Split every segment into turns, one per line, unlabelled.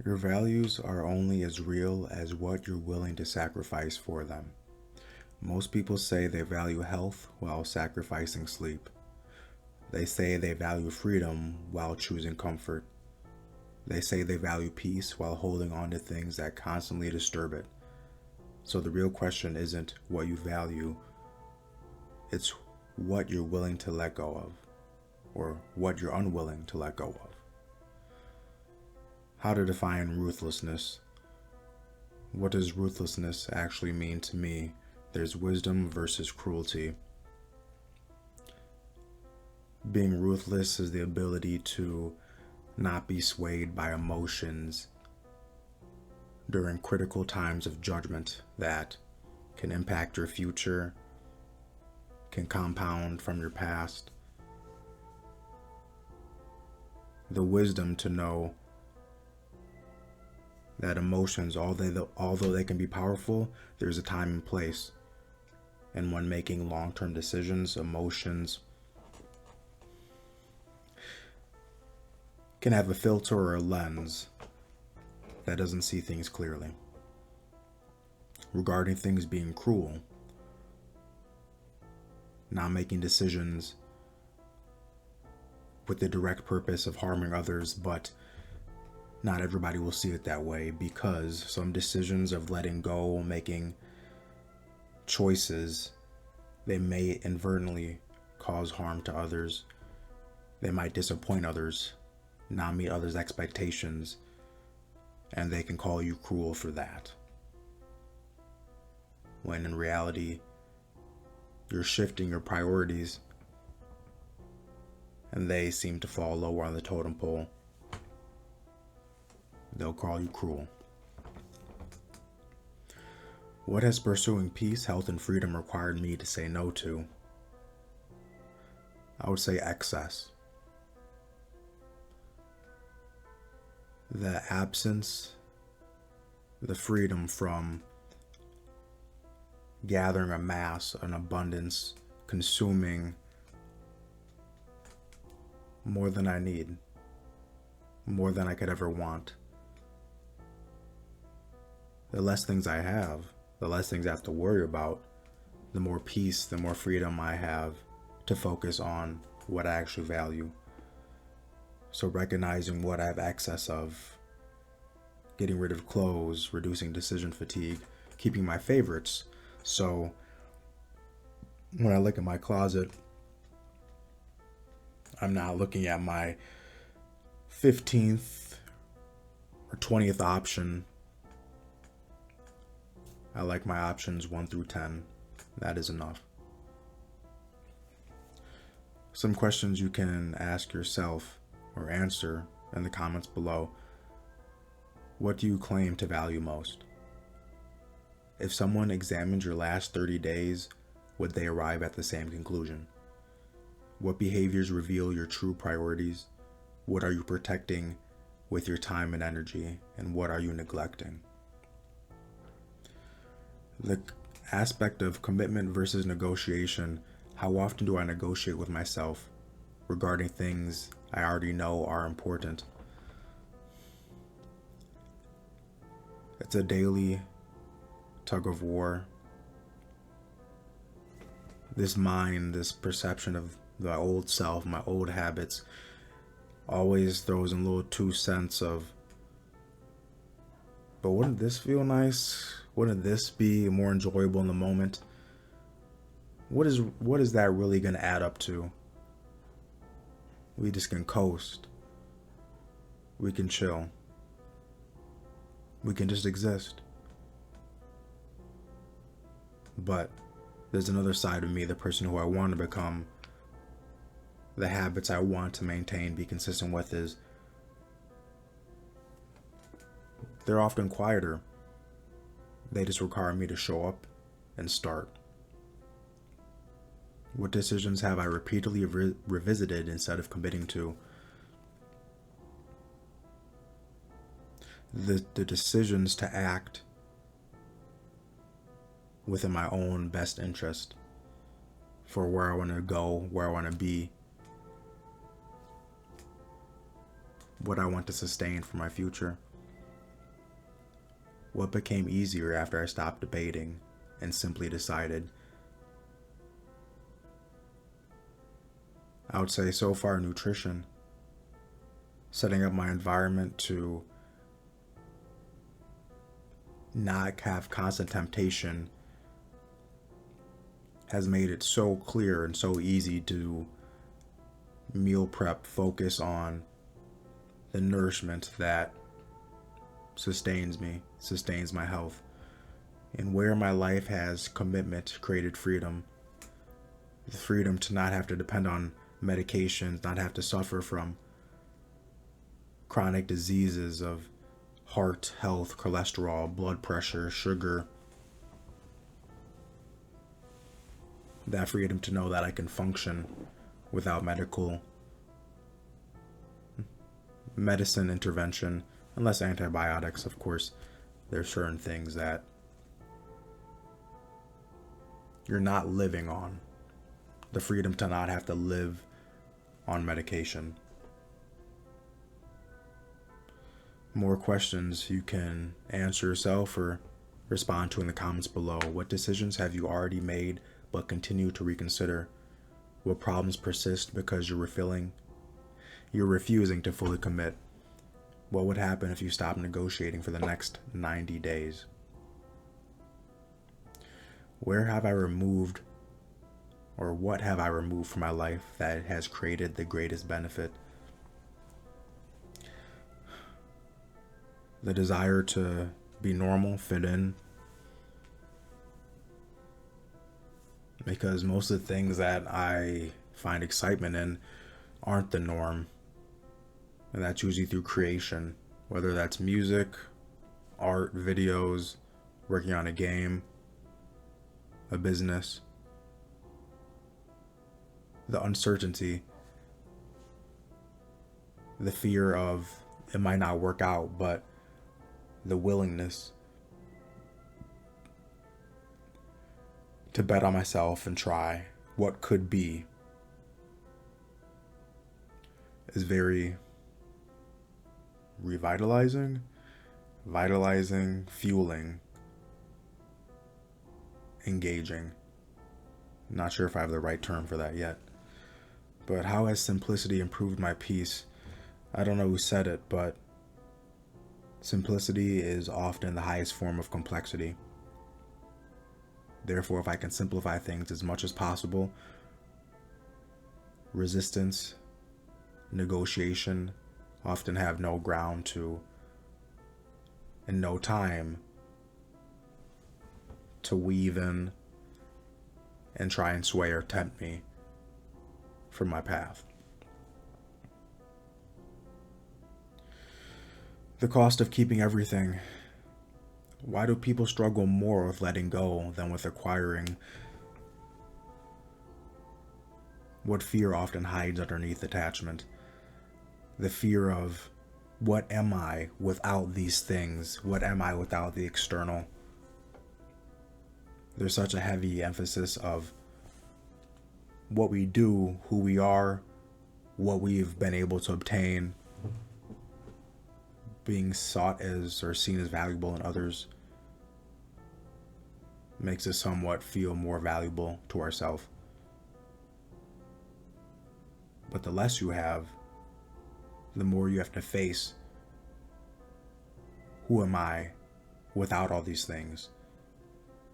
Your values are only as real as what you're willing to sacrifice for them. Most people say they value health while sacrificing sleep. They say they value freedom while choosing comfort. They say they value peace while holding on to things that constantly disturb it. So the real question isn't what you value, it's what you're willing to let go of, or what you're unwilling to let go of. How to define ruthlessness. What does ruthlessness actually mean to me? There's wisdom versus cruelty. Being ruthless is the ability to not be swayed by emotions during critical times of judgment that can impact your future, can compound from your past. The wisdom to know that emotions, although they can be powerful, there's a time and place. And when making long-term decisions, emotions can have a filter or a lens that doesn't see things clearly. Regarding things being cruel, not making decisions with the direct purpose of harming others, but not everybody will see it that way, because some decisions of letting go, making choices, they may inadvertently cause harm to others. They might disappoint others, not meet others' expectations, and they can call you cruel for that. When in reality, you're shifting your priorities and they seem to fall lower on the totem pole. They'll call you cruel. What has pursuing peace, health, and freedom required me to say no to? I would say excess. The absence, the freedom from gathering a mass, an abundance, consuming more than I need, more than I could ever want. The less things I have, the less things I have to worry about, the more peace, the more freedom I have to focus on what I actually value. So recognizing what I have excess of, getting rid of clothes, reducing decision fatigue, keeping my favorites. So when I look at my closet, I'm not looking at my 15th or 20th option. I like my options 1 through 10. That is enough. Some questions you can ask yourself or answer in the comments below. What do you claim to value most? If someone examined your last 30 days, would they arrive at the same conclusion? What behaviors reveal your true priorities? What are you protecting with your time and energy? And what are you neglecting? The aspect of commitment versus negotiation. How often do I negotiate with myself regarding things I already know are important? It's a daily tug of war. This mind, this perception of the old self, my old habits, always throws in little 2 cents of, but wouldn't this feel nice? Wouldn't this be more enjoyable in the moment? What is that really going to add up to? We just can coast. We can chill. We can just exist. But there's another side of me, the person who I want to become, the habits I want to maintain, be consistent with, is they're often quieter. They just require me to show up and start. What decisions have I repeatedly revisited instead of committing to? The decisions to act within my own best interest for where I want to go, where I want to be, what I want to sustain for my future. What became easier after I stopped debating and simply decided? I would say so far nutrition. Setting up my environment to not have constant temptation has made it so clear and so easy to meal prep, focus on the nourishment that sustains me, sustains my health. And where my life has commitment created freedom, the freedom to not have to depend on medications, not have to suffer from chronic diseases of heart health, cholesterol, blood pressure, sugar. That freedom to know that I can function without medicine intervention, unless antibiotics, of course. There's certain things that you're not living on. The freedom to not have to live on medication. More questions you can answer yourself or respond to in the comments below. What decisions have you already made but continue to reconsider? What problems persist because you're refusing to fully commit? What would happen if you stopped negotiating for the next 90 days? Where have I removed, or what have I removed from my life that has created the greatest benefit? The desire to be normal, fit in. Because most of the things that I find excitement in aren't the norm. And that's usually through creation, whether that's music, art, videos, working on a game, a business. The uncertainty, the fear of it might not work out, but the willingness to bet on myself and try what could be is very revitalizing, vitalizing, fueling, engaging. I'm not sure if I have the right term for that yet. But how has simplicity improved my peace? I don't know who said it, but simplicity is often the highest form of complexity. Therefore, if I can simplify things as much as possible, resistance, negotiation often have no ground to and no time to weave in and try and sway or tempt me from my path. The cost of keeping everything. Why do people struggle more with letting go than with acquiring? What fear often hides underneath attachment? The fear of, what am I without these things? What am I without the external? There's such a heavy emphasis of what we do, who we are, what we've been able to obtain, being sought as or seen as valuable in others makes us somewhat feel more valuable to ourselves. But the less you have, the more you have to face, who am I without all these things?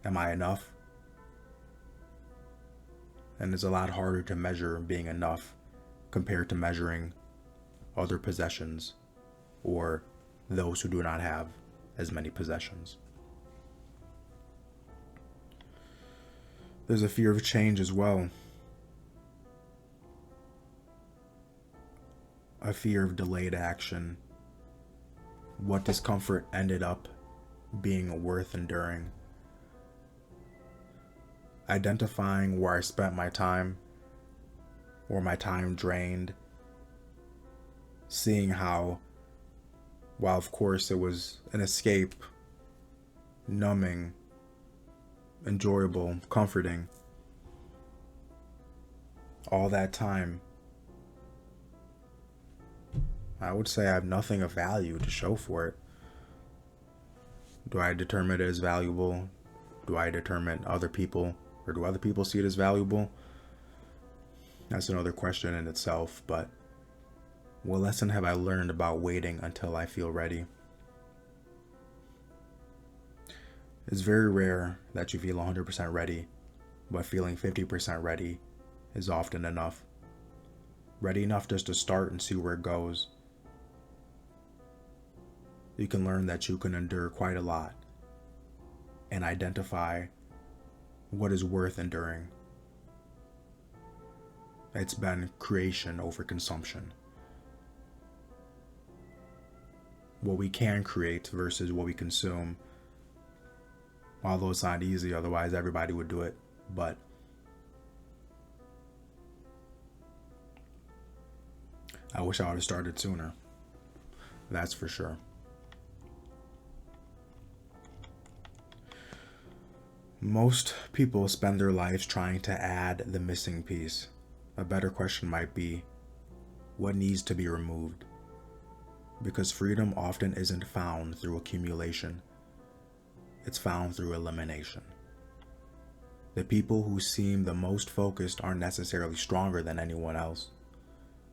Am I enough? And it's a lot harder to measure being enough compared to measuring other possessions or those who do not have as many possessions. There's a fear of change as well. A fear of delayed action. What discomfort ended up being worth enduring. Identifying where I spent my time, or my time drained. Seeing how, while of course it was an escape, numbing, enjoyable, comforting, all that time, I would say I have nothing of value to show for it. Do I determine it as valuable? Do I determine other people, or do other people see it as valuable? That's another question in itself, but what lesson have I learned about waiting until I feel ready? It's very rare that you feel 100% ready, but feeling 50% ready is often enough. Ready enough just to start and see where it goes. You can learn that you can endure quite a lot and identify what is worth enduring. It's been creation over consumption. What we can create versus what we consume. Although it's not easy, otherwise everybody would do it. But I wish I would have started sooner. That's for sure. Most people spend their lives trying to add the missing piece. A better question might be, what needs to be removed? Because freedom often isn't found through accumulation. It's found through elimination. The people who seem the most focused aren't necessarily stronger than anyone else.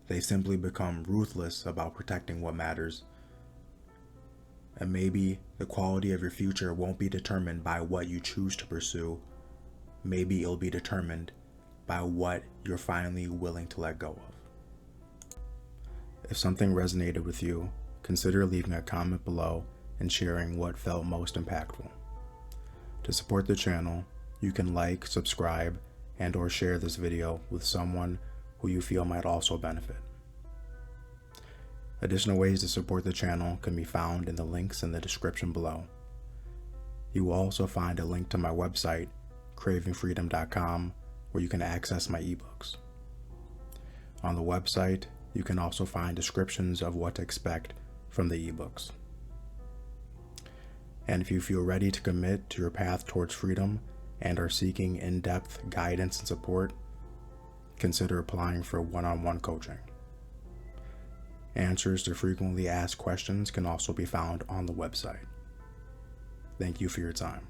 They simply become ruthless about protecting what matters. And maybe the quality of your future won't be determined by what you choose to pursue. Maybe it'll be determined by what you're finally willing to let go of. If something resonated with you, consider leaving a comment below and sharing what felt most impactful. To support the channel, you can like, subscribe, and/or share this video with someone who you feel might also benefit. Additional ways to support the channel can be found in the links in the description below. You will also find a link to my website, cravingfreedom.com, where you can access my ebooks. On the website, you can also find descriptions of what to expect from the ebooks. And if you feel ready to commit to your path towards freedom and are seeking in-depth guidance and support, consider applying for one-on-one coaching. Answers to frequently asked questions can also be found on the website. Thank you for your time.